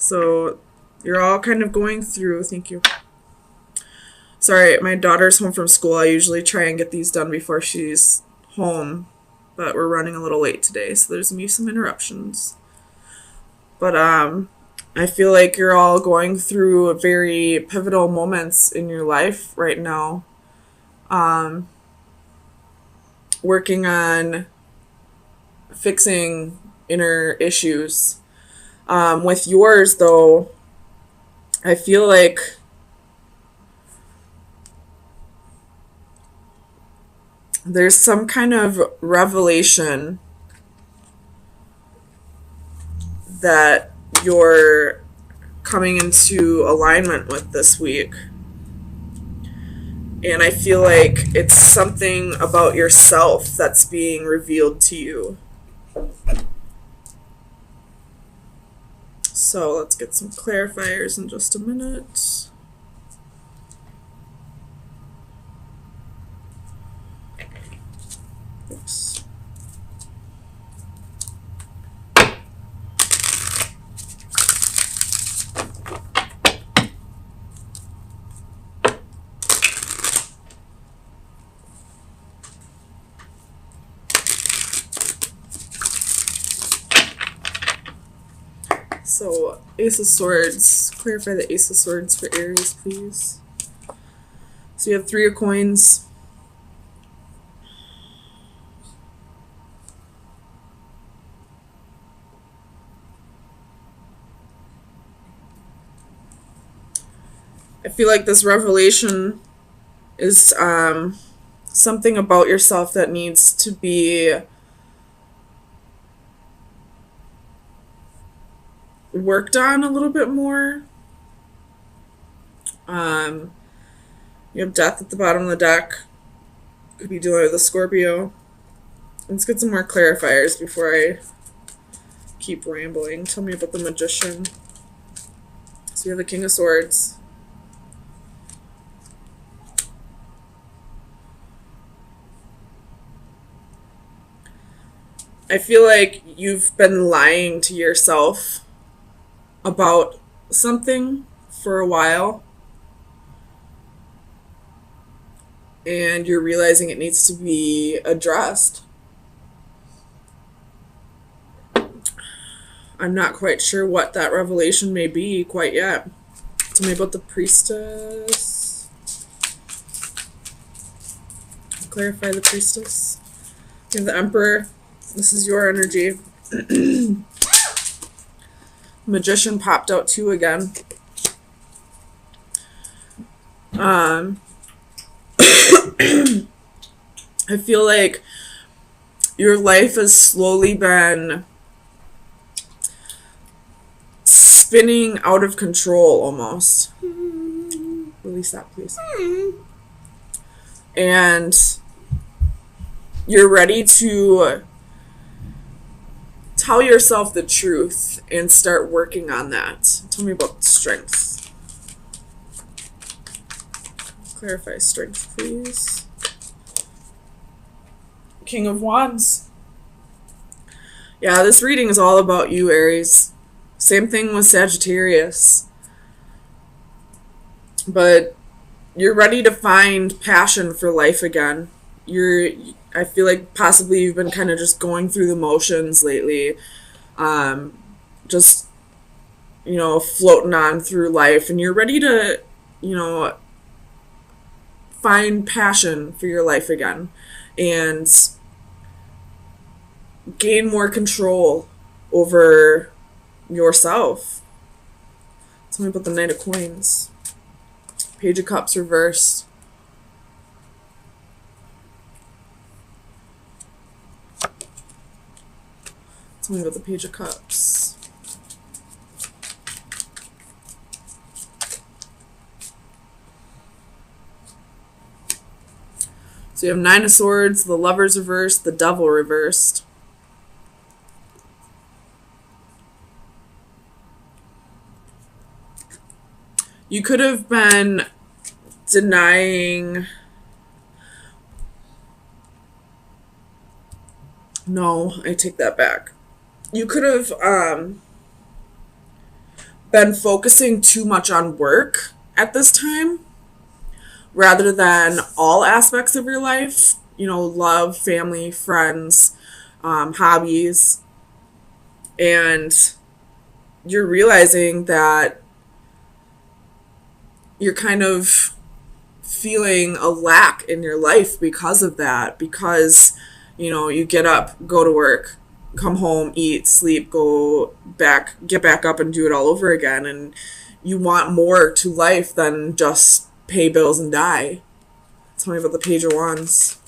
So you're all kind of going through, thank you. Sorry, my daughter's home from school. I usually try and get these done before she's home, but we're running a little late today, so there's gonna be some interruptions. But I feel like you're all going through very pivotal moments in your life right now. Working on fixing inner issues. With yours, though, I feel like there's some kind of revelation that you're coming into alignment with this week. And I feel like it's something about yourself that's being revealed to you. So let's get some clarifiers in just a minute. Oops. So, Ace of Swords. Clarify the Ace of Swords for Aries, please. So you have 3 of Coins. I feel like this revelation is something about yourself that needs to be worked on a little bit more. You have Death at the bottom of the deck. Could be dealing with a Scorpio. Let's get some more clarifiers before I keep rambling. Tell me about the Magician. So you have the King of Swords. I feel like you've been lying to yourself about something for a while, and you're realizing it needs to be addressed. I'm not quite sure what that revelation may be quite yet. Tell me about the Priestess. Clarify the Priestess. You have the Emperor. This is your energy. Magician popped out too again. I feel like your life has slowly been spinning out of control almost. Release that, please. And you're ready to tell yourself the truth and start working on that. Tell me about strength. Clarify strength, please. King of Wands. Yeah, this reading is all about you, Aries. Same thing with Sagittarius. But you're ready to find passion for life again. I feel like possibly you've been kind of just going through the motions lately. Just, floating on through life. And you're ready to, find passion for your life again. And gain more control over yourself. Tell me about the Knight of Coins. Page of Cups reversed. Tell me about the Page of Cups. So you have 9 of Swords, the Lovers reversed, the Devil reversed. You could have been denying... No, I take that back. You could have been focusing too much on work at this time rather than all aspects of your life, you know, love, family, friends, hobbies. And you're realizing that you're kind of feeling a lack in your life because of that, because, you know, you get up, go to work, come home, eat, sleep, go back, get back up and do it all over again. And you want more to life than just pay bills and die. Tell me about the Page of Wands.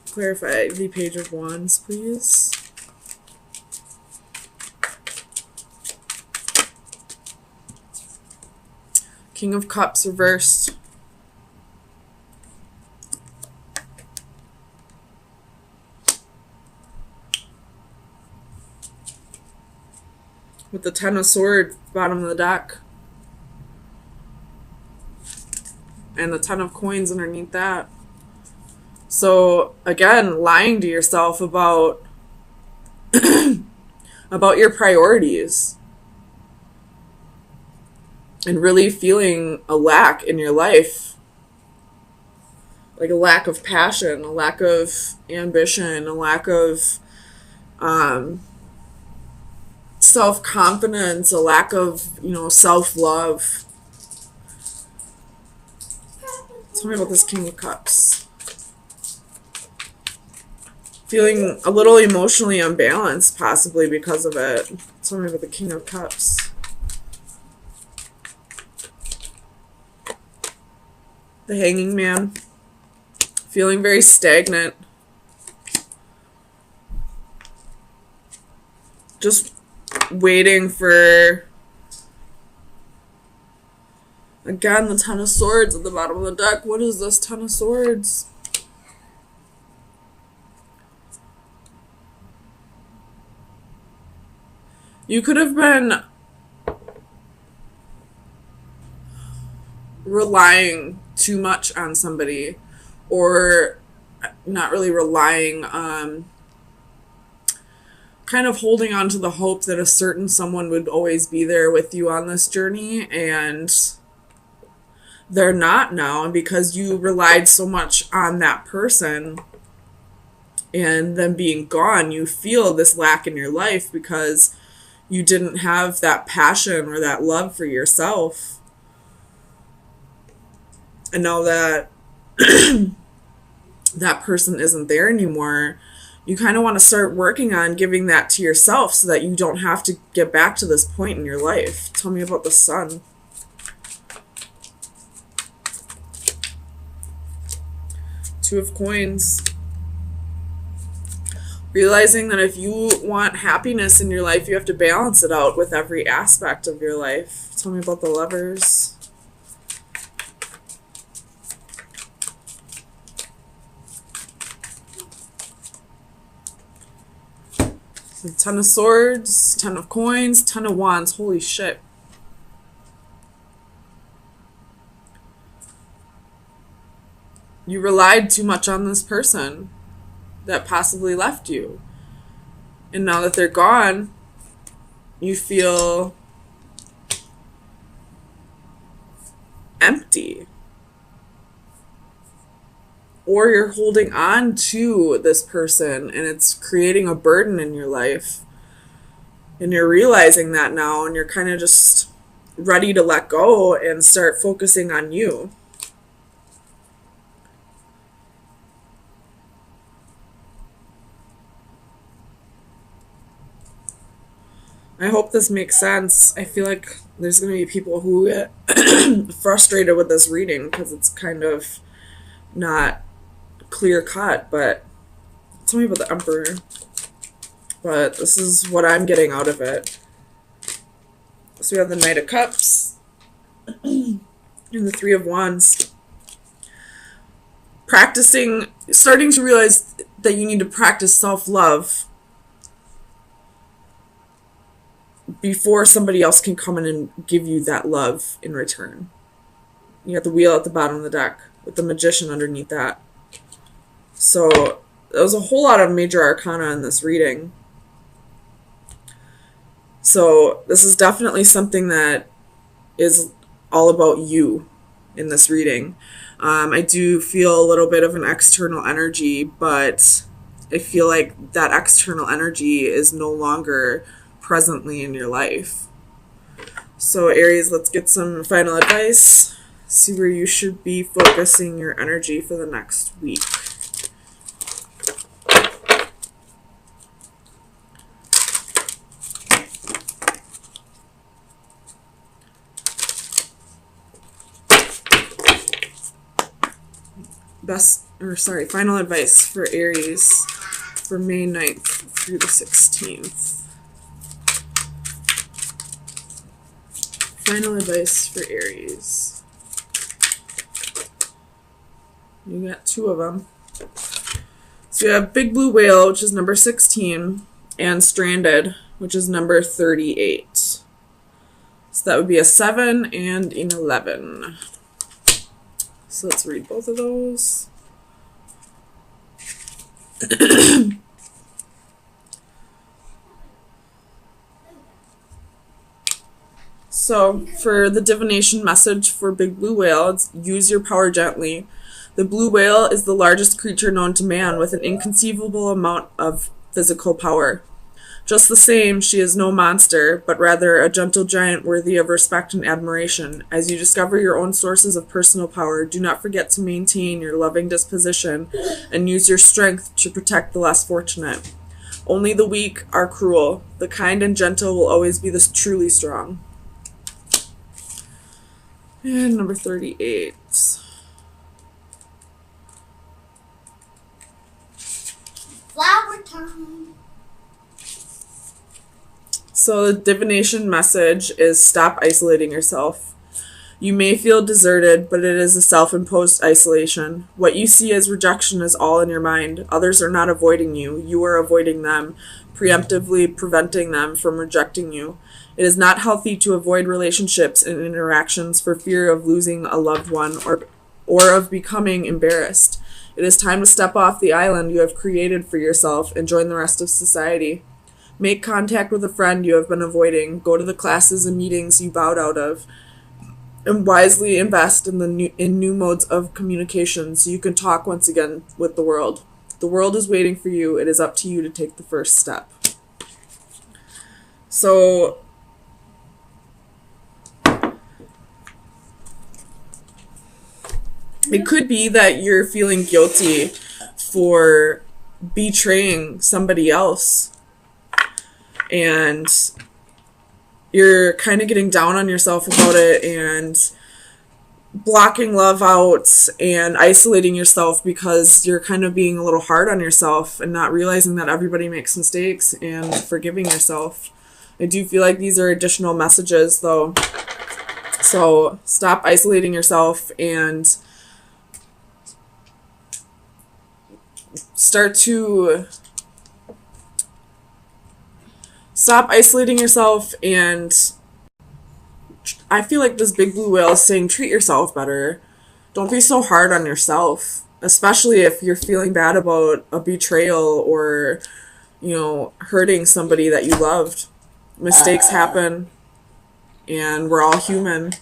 Clarify the Page of Wands, please. King of Cups reversed. With the Ten of Swords, bottom of the deck. And the Ten of Coins underneath that. So, again, lying to yourself about about your priorities. And really feeling a lack in your life. Like a lack of passion, a lack of ambition, a lack of self-confidence, a lack of, you know, self-love. Tell me about this King of Cups. Feeling a little emotionally unbalanced, possibly because of it. Tell me about the King of Cups. The Hanging Man. Feeling very stagnant. Just waiting for, again, the Ten of Swords at the bottom of the deck. What is this Ten of Swords? You could have been relying too much on somebody, or not really relying, kind of holding on to the hope that a certain someone would always be there with you on this journey, and they're not now. And because you relied so much on that person and them being gone, you feel this lack in your life because you didn't have that passion or that love for yourself. And now that that person isn't there anymore, you kind of want to start working on giving that to yourself so that you don't have to get back to this point in your life. Tell me about the Sun. Two of Coins. Realizing that if you want happiness in your life, you have to balance it out with every aspect of your life. Tell me about the Lovers. The Ten of Swords, Ten of Coins, Ten of Wands. Holy shit. You relied too much on this person that possibly left you. And now that they're gone, you feel empty. Or you're holding on to this person and it's creating a burden in your life. And you're realizing that now, and you're kind of just ready to let go and start focusing on you. I hope this makes sense. I feel like there's going to be people who get frustrated with this reading because it's kind of not clear cut, but tell me about the Emperor. But this is what I'm getting out of it. So we have the Knight of Cups and the Three of Wands. Practicing, starting to realize that you need to practice self-love before somebody else can come in and give you that love in return. You got the Wheel at the bottom of the deck with the Magician underneath that. So there was a whole lot of major arcana in this reading. So this is definitely something that is all about you in this reading. I do feel a little bit of an external energy, but I feel like that external energy is no longer presently in your life. So Aries, let's get some final advice. See where you should be focusing your energy for the next week. Final advice for Aries for May 9th through the 16th. Final advice for Aries. You got two of them. So you have Big Blue Whale, which is number 16, and Stranded, which is number 38. So that would be a 7 and an 11. So let's read both of those. So for the divination message for Big Blue Whale, it's use your power gently. The blue whale is the largest creature known to man with an inconceivable amount of physical power. Just the same, she is no monster, but rather a gentle giant worthy of respect and admiration. As you discover your own sources of personal power, do not forget to maintain your loving disposition and use your strength to protect the less fortunate. Only the weak are cruel. The kind and gentle will always be the truly strong. And number 38. Flower time. So the divination message is stop isolating yourself. You may feel deserted, but it is a self-imposed isolation. What you see as rejection is all in your mind. Others are not avoiding you. You are avoiding them, preemptively preventing them from rejecting you. It is not healthy to avoid relationships and interactions for fear of losing a loved one or of becoming embarrassed. It is time to step off the island you have created for yourself and join the rest of society. Make contact with a friend you have been avoiding. Go to the classes and meetings you bowed out of. And wisely invest in new modes of communication so you can talk once again with the world. The world is waiting for you. It is up to you to take the first step. So it could be that you're feeling guilty for betraying somebody else. And you're kind of getting down on yourself about it and blocking love out and isolating yourself because you're kind of being a little hard on yourself and not realizing that everybody makes mistakes and forgiving yourself. I do feel like these are additional messages, though. So stop isolating yourself and stop isolating yourself. And I feel like this Big Blue Whale is saying treat yourself better. Don't be so hard on yourself, especially if you're feeling bad about a betrayal or, hurting somebody that you loved. Mistakes happen and we're all human.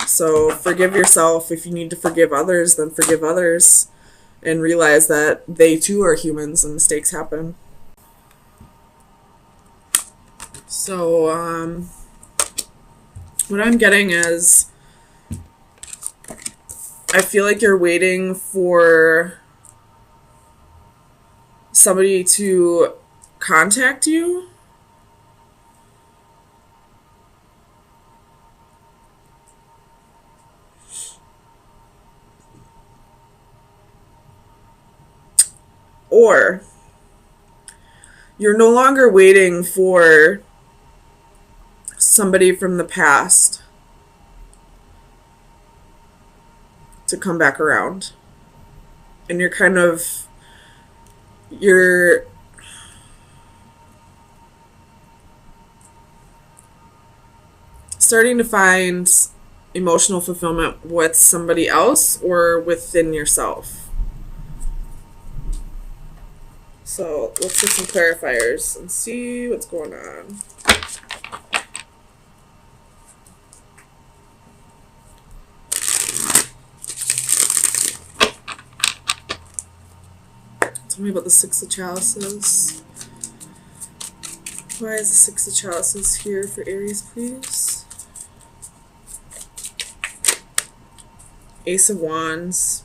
So forgive yourself. If you need to forgive others, then forgive others and realize that they too are humans and mistakes happen. So, what I'm getting is I feel like you're waiting for somebody to contact you. Or you're no longer waiting for somebody from the past to come back around. And you're starting to find emotional fulfillment with somebody else or within yourself. So let's get some clarifiers and see what's going on. Tell me about the Six of Chalices. Why is the Six of Chalices here for Aries, please? Ace of Wands.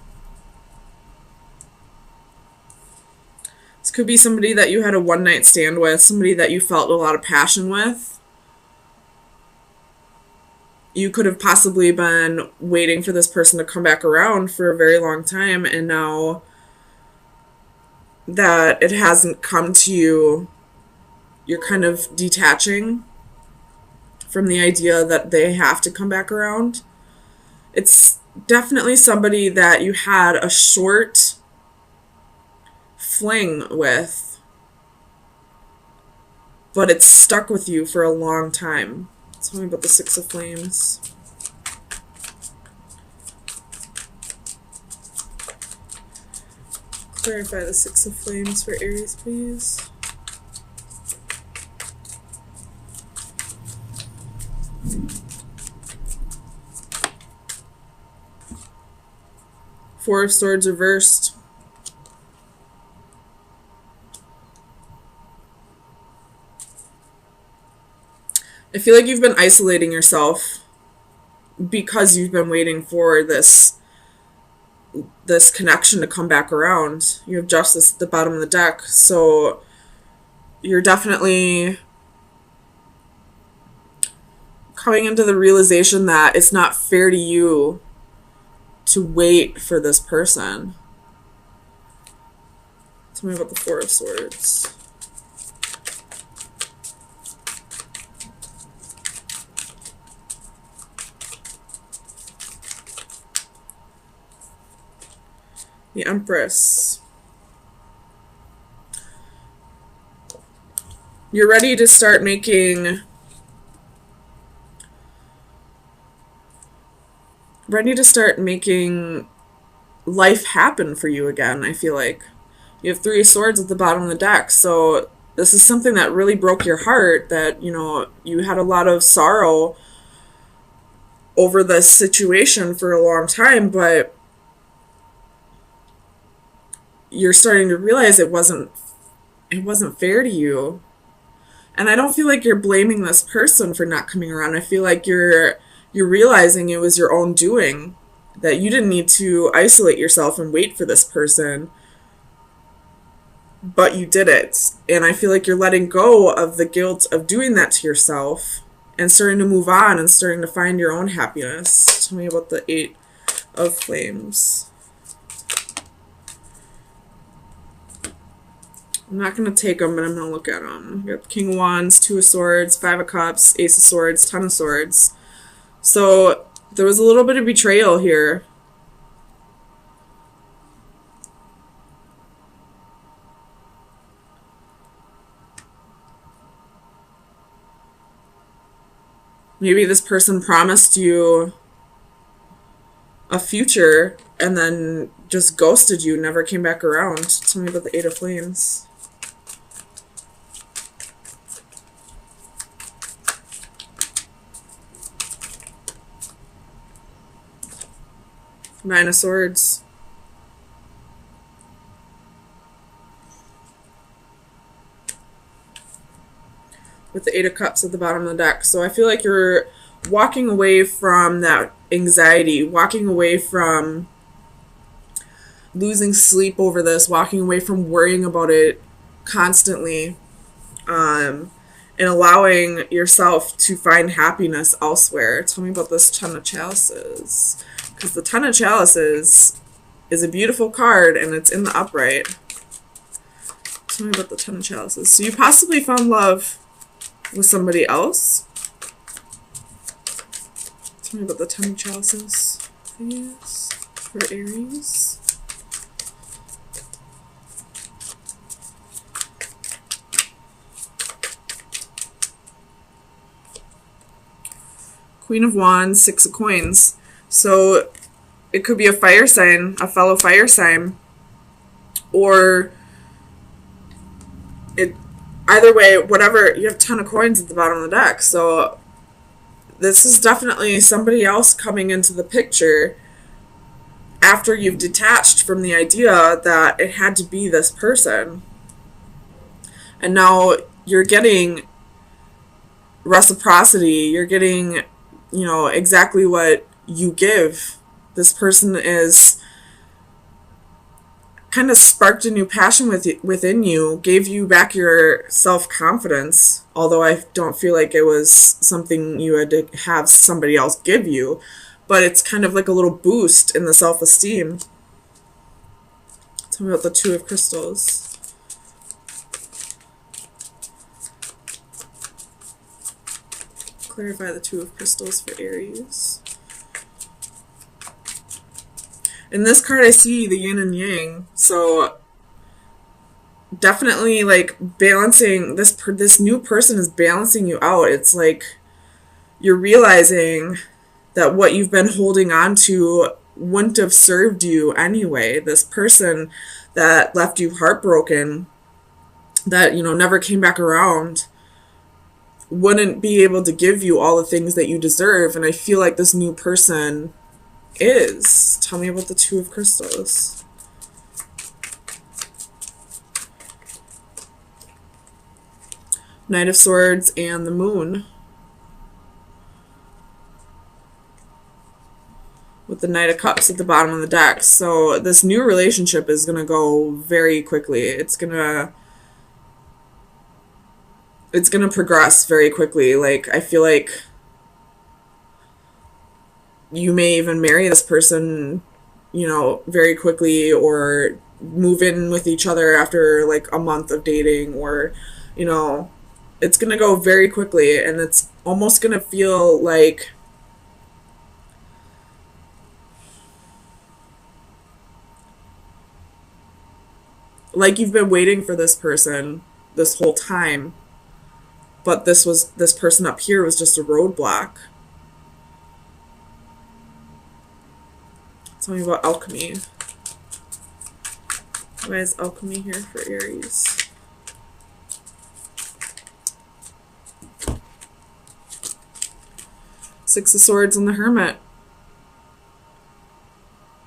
This could be somebody that you had a one-night stand with, somebody that you felt a lot of passion with. You could have possibly been waiting for this person to come back around for a very long time, and now that it hasn't come to you, you're kind of detaching from the idea that they have to come back around. It's definitely somebody that you had a short fling with, but it's stuck with you for a long time. Tell me about the Six of Flames. Clarify the Six of Flames for Aries, please. Four of Swords reversed. I feel like you've been isolating yourself because you've been waiting for this connection to come back around. You have Justice at the bottom of the deck, so you're definitely coming into the realization that it's not fair to you to wait for this person. Tell me about the Four of Swords. The Empress. You're ready to start making life happen for you again, I feel like. You have Three of Swords at the bottom of the deck, so this is something that really broke your heart, that, you had a lot of sorrow over this situation for a long time, but you're starting to realize it wasn't fair to you. And I don't feel like you're blaming this person for not coming around. I feel like you're realizing it was your own doing, that you didn't need to isolate yourself and wait for this person, but you did it. And I feel like you're letting go of the guilt of doing that to yourself and starting to move on and starting to find your own happiness. Tell me about the Eight of Flames. I'm not going to take them, but I'm going to look at them. We got King of Wands, Two of Swords, Five of Cups, Ace of Swords, Ten of Swords. So there was a little bit of betrayal here. Maybe this person promised you a future and then just ghosted you, never came back around. Tell me about the Eight of Flames. Nine of Swords. With the Eight of Cups at the bottom of the deck. So I feel like you're walking away from that anxiety, walking away from losing sleep over this, walking away from worrying about it constantly, and allowing yourself to find happiness elsewhere. Tell me about this Ten of Chalices. Because the Ten of Chalices is a beautiful card, and it's in the upright. Tell me about the Ten of Chalices. So you possibly found love with somebody else. Tell me about the Ten of Chalices, please, for Aries. Queen of Wands, Six of Coins. So it could be a fire sign, a fellow fire sign, or either way, whatever, you have Ten of Coins at the bottom of the deck. So this is definitely somebody else coming into the picture after you've detached from the idea that it had to be this person. And now you're getting reciprocity. You're getting, exactly what you give. This person is kind of sparked a new passion within you, gave you back your self-confidence, although I don't feel like it was something you had to have somebody else give you, but it's kind of like a little boost in the self-esteem. Tell me about the Two of Crystals. Clarify the Two of Crystals for Aries. In this card, I see the yin and yang, so definitely like balancing this new person is balancing you out. It's like you're realizing that what you've been holding on to wouldn't have served you anyway. This person that left you heartbroken, that never came back around, wouldn't be able to give you all the things that you deserve, and I feel like this new person is. Tell me about the Two of Crystals. Knight of Swords and the Moon. With the Knight of Cups at the bottom of the deck. So this new relationship is going to go very quickly. It's going to progress very quickly. Like, I feel like you may even marry this person, very quickly, or move in with each other after like a month of dating, or, it's going to go very quickly, and it's almost going to feel like you've been waiting for this person this whole time, but this person up here was just a roadblock. Tell me about alchemy. Why is alchemy here for Aries? Six of Swords and the Hermit.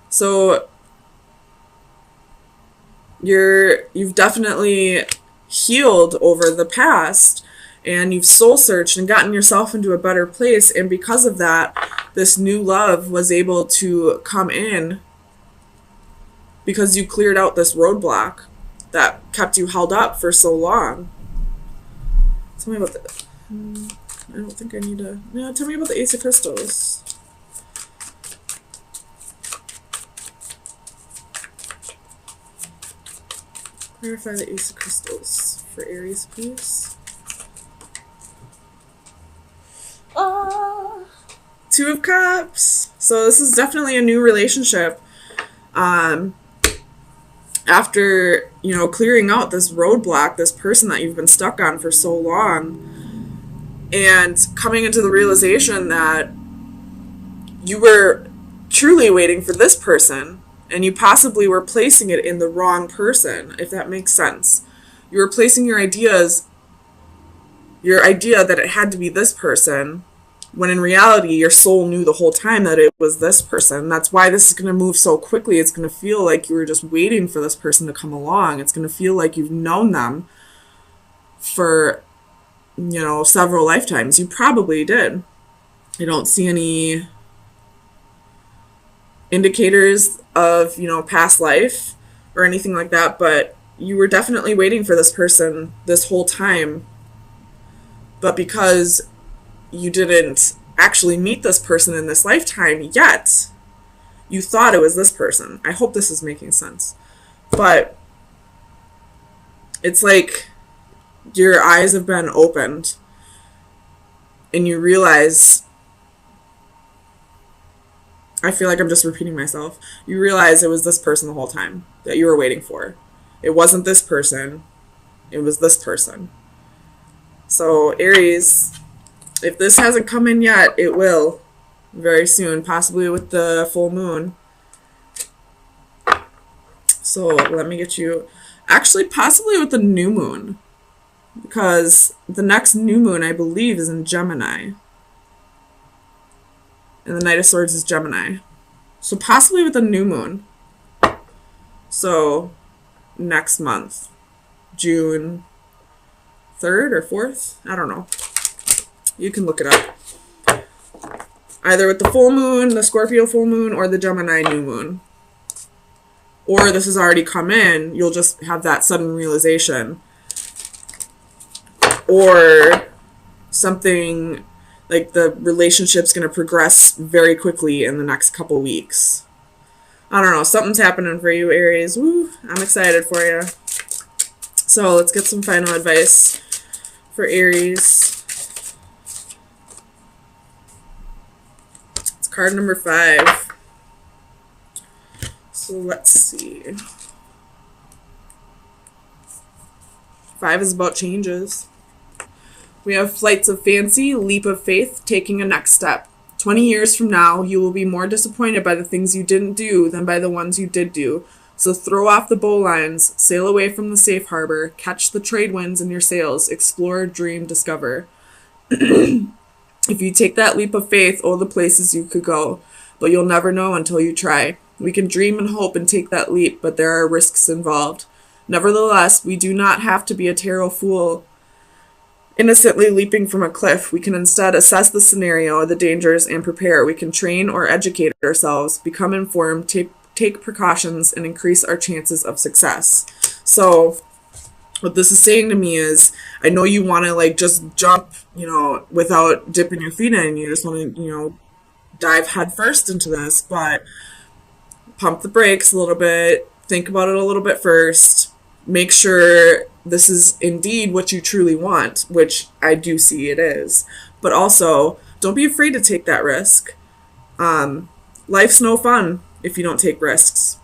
So you've definitely healed over the past, and you've soul searched and gotten yourself into a better place, and because of that, this new love was able to come in because you cleared out this roadblock that kept you held up for so long. Tell me about that. I don't think I need to... No, tell me about the Ace of Crystals. Clarify the Ace of Crystals for Aries, please. Two of Cups. So this is definitely a new relationship. After, clearing out this roadblock, this person that you've been stuck on for so long, and coming into the realization that you were truly waiting for this person, and you possibly were placing it in the wrong person, if that makes sense. You were placing your idea that it had to be this person, when in reality your soul knew the whole time that it was this person. That's why this is going to move so quickly. It's going to feel like you were just waiting for this person to come along. It's going to feel like you've known them for, several lifetimes. You probably did. I don't see any indicators of, past life or anything like that, but you were definitely waiting for this person this whole time. But because you didn't actually meet this person in this lifetime yet, you thought it was this person. I hope this is making sense. But it's like your eyes have been opened and you realize, I feel like I'm just repeating myself, you realize it was this person the whole time that you were waiting for. It wasn't this person, it was this person. So Aries, if this hasn't come in yet, it will very soon, possibly with the full moon. So let me get you, actually possibly with the new moon, because the next new moon I believe is in Gemini, and the Knight of Swords is Gemini. So possibly with a new moon. So next month, June 3rd or 4th. I don't know. You can look it up. Either with the full moon, the Scorpio full moon, or the Gemini new moon. Or this has already come in, you'll just have that sudden realization. Or something like the relationship's going to progress very quickly in the next couple weeks. I don't know, something's happening for you, Aries. Woo, I'm excited for you. So let's get some final advice for Aries. It's card number 5. So let's see. 5 is about changes. We have flights of fancy, leap of faith, taking a next step. 20 years from now, you will be more disappointed by the things you didn't do than by the ones you did do. So throw off the bowlines, sail away from the safe harbor, catch the trade winds in your sails, explore, dream, discover. If you take that leap of faith, all the places you could go, but you'll never know until you try. We can dream and hope and take that leap, but there are risks involved. Nevertheless, we do not have to be a tarot fool innocently leaping from a cliff. We can instead assess the scenario, the dangers, and prepare. We can train or educate ourselves, become informed, take precautions, and increase our chances of success. So what this is saying to me is, I know you want to like just jump, without dipping your feet in. You just want to, dive headfirst into this, but pump the brakes a little bit, think about it a little bit first, make sure this is indeed what you truly want, which I do see it is. But also, don't be afraid to take that risk. Life's no fun if you don't take risks.